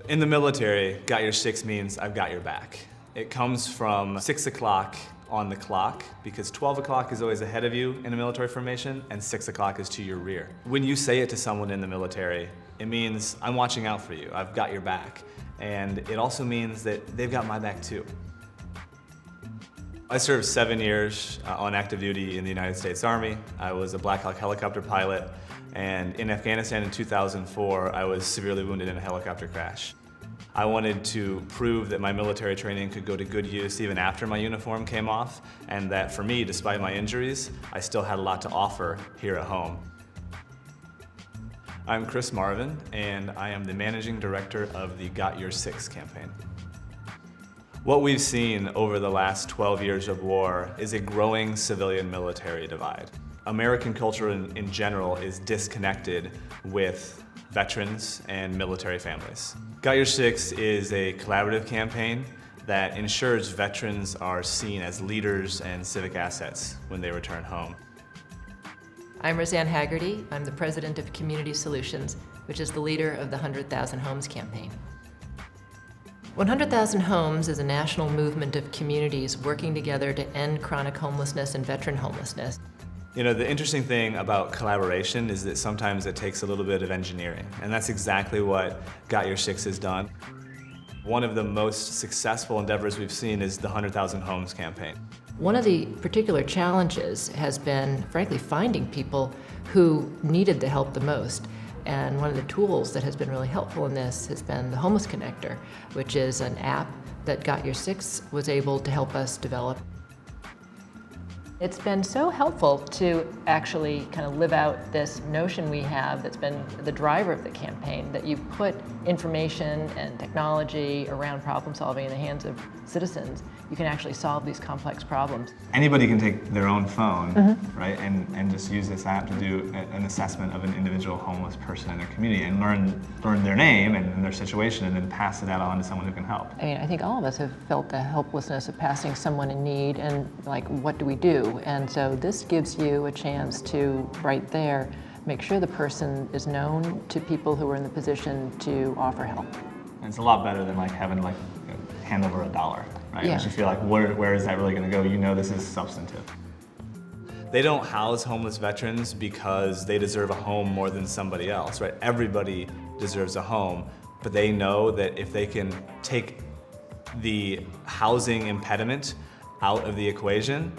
In the military, got your six means I've got your back. It comes from 6 o'clock on the clock, because 12 o'clock is always ahead of you in a military formation and 6 o'clock is to your rear. When you say it to someone in the military, it means I'm watching out for you, I've got your back. And it also means that they've got my back too. I served 7 years on active duty in the United States Army. I was a Black Hawk helicopter pilot, and in Afghanistan in 2004, I was severely wounded in a helicopter crash. I wanted to prove that my military training could go to good use even after my uniform came off, and that for me, despite my injuries, I still had a lot to offer here at home. I'm Chris Marvin, and I am the Managing Director of the Got Your Six campaign. What we've seen over the last 12 years of war is a growing civilian-military divide. American culture in general is disconnected with veterans and military families. Got Your Six is a collaborative campaign that ensures veterans are seen as leaders and civic assets when they return home. I'm Roseanne Haggerty. I'm the President of Community Solutions, which is the leader of the 100,000 Homes campaign. 100,000 Homes is a national movement of communities working together to end chronic homelessness and veteran homelessness. You know, the interesting thing about collaboration is that sometimes it takes a little bit of engineering, and that's exactly what Got Your Six has done. One of the most successful endeavors we've seen is the 100,000 Homes campaign. One of the particular challenges has been, frankly, finding people who needed the help the most. And one of the tools that has been really helpful in this has been the Homeless Connector, which is an app that Got Your Six was able to help us develop. It's been so helpful to actually kind of live out this notion we have that's been the driver of the campaign, that you put information and technology around problem solving in the hands of citizens. You can actually solve these complex problems. Anybody can take their own phone, right, and just use this app to do an assessment of an individual homeless person in their community and learn their name and their situation, and then pass that on to someone who can help. I mean, I think all of us have felt the helplessness of passing someone in need and like, what do we do? And so this gives you a chance to, right there, make sure the person is known to people who are in the position to offer help. And it's a lot better than like having like hand over $1, right? Yeah. Because you feel like, where is that really going to go? You know this is substantive. They don't house homeless veterans because they deserve a home more than somebody else, right? Everybody deserves a home, but they know that if they can take the housing impediment out of the equation,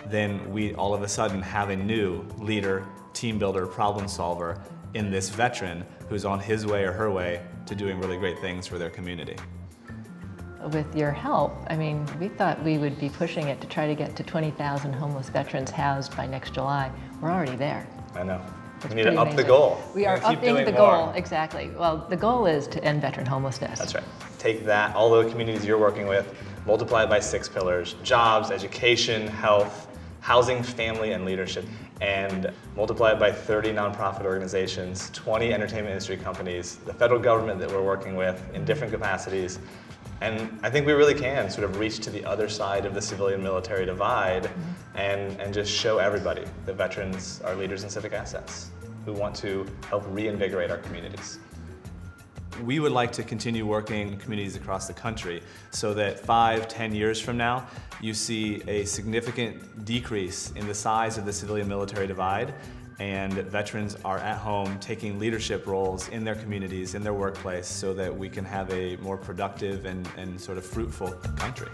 then we all of a sudden have a new leader, team builder, problem solver in this veteran who's on his way or her way to doing really great things for their community. With your help, I mean, we thought we would be pushing it to try to get to 20,000 homeless veterans housed by next July. We're already there. I know. It's We need to up the amazing. goal. We are upping the goal, exactly. Well, the goal is to end veteran homelessness. That's right. Take that, all the communities you're working with, multiply it by 6 pillars: jobs, education, health, housing, family, and leadership, and multiply it by 30 nonprofit organizations, 20 entertainment industry companies, the federal government that we're working with in different capacities. And I think we really can sort of reach to the other side of the civilian-military divide and just show everybody that veterans are leaders and civic assets who want to help reinvigorate our communities. We would like to continue working in communities across the country so that 5-10 years from now, you see a significant decrease in the size of the civilian-military divide, and veterans are at home taking leadership roles in their communities, in their workplace, so that we can have a more productive and sort of fruitful country.